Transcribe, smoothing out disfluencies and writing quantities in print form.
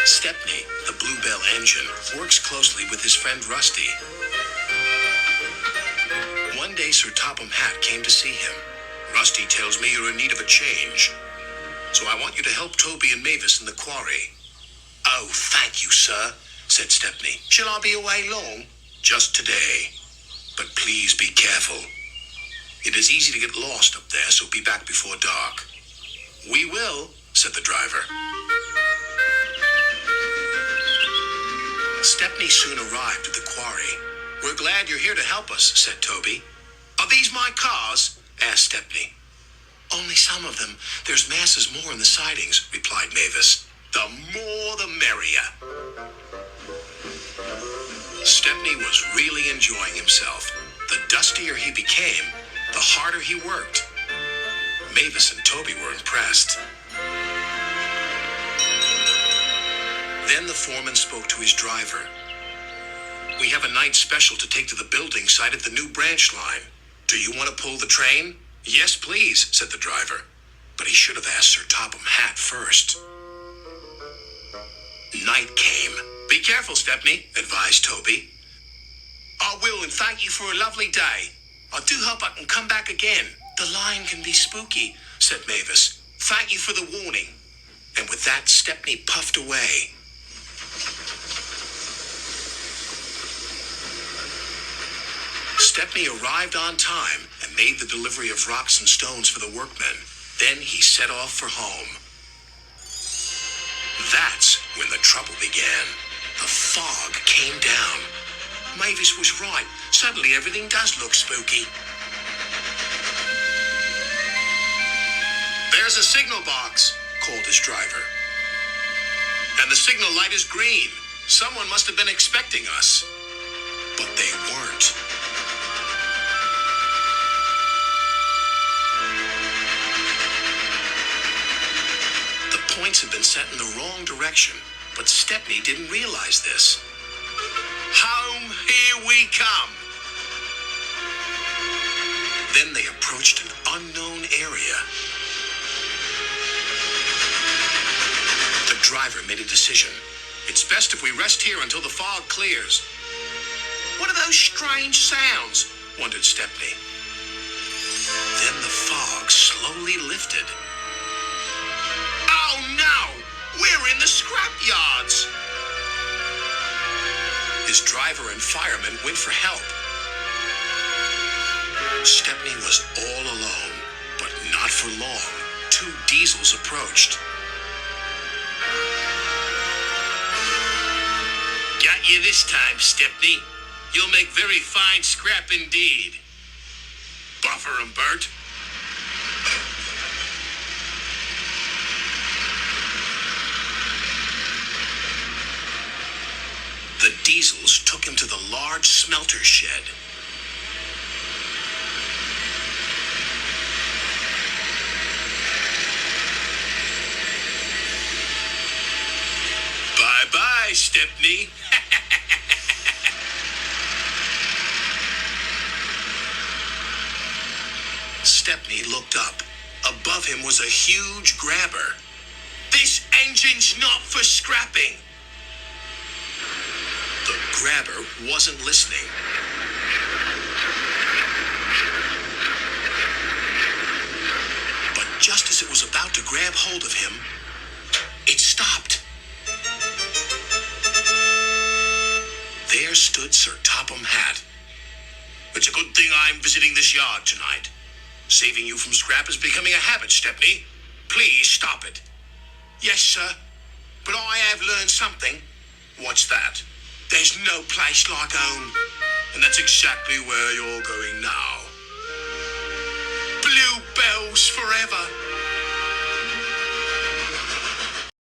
Stepney, the Bluebell engine, works closely with his friend Rusty. One day, Sir Topham Hatt came to see him. Rusty tells me you're in need of a change, so I want you to help Toby and Mavis in the quarry. Oh, thank you, sir, said Stepney. Shall I be away long? Just today. But please be careful. It is easy to get lost up there, so be back before dark. We will, said the driver. Stepney soon arrived at the quarry. We're glad you're here to help us, said Toby. Are these my cars? Asked Stepney. Only some of them. There's masses more in the sidings, replied Mavis. The more the merrier. Stepney was really enjoying himself. The dustier he became, the harder he worked. Mavis and Toby were impressed. Then the foreman spoke to his driver. We have a night special to take to the building site at the new branch line. Do you want to pull the train? Yes, please, said the driver. But he should have asked Sir Topham Hatt first. Night came. Be careful, Stepney, advised Toby. I will, and thank you for a lovely day. I do hope I can come back again. The line can be spooky, said Mavis. Thank you for the warning. And with that, Stepney puffed away. Stepney arrived on time and made the delivery of rocks and stones for the workmen. Then he set off for home. That's when the trouble began. The fog came down. Mavis was right. Suddenly everything does look spooky. There's a signal box, called his driver. And the signal light is green. Someone must have been expecting us. But they weren't. The points had been set in the wrong direction, but Stepney didn't realize this. Home, here we come. Then they approached an unknown area. The driver made a decision. It's best if we rest here until the fog clears. What are those strange sounds? Wondered Stepney. Then the fog slowly lifted. Oh no! We're in the scrap yards! His driver and firemen went for help. Stepney was all alone, but not for long. 2 diesels approached. Got you this time, Stepney. You'll make very fine scrap indeed. Buffer 'em, Bert. The diesels took him to the large smelter shed. Bye-bye, Stepney. Stepney looked up. Above him was a huge grabber. This engine's not for scrapping. The grabber wasn't listening. But just as it was about to grab hold of him, it stopped. There stood Sir Topham Hatt. It's a good thing I'm visiting this yard tonight. Saving you from scrap is becoming a habit, Stepney. Please stop it. Yes, sir. But I have learned something. What's that? There's no place like home. And that's exactly where you're going now. Bluebells forever.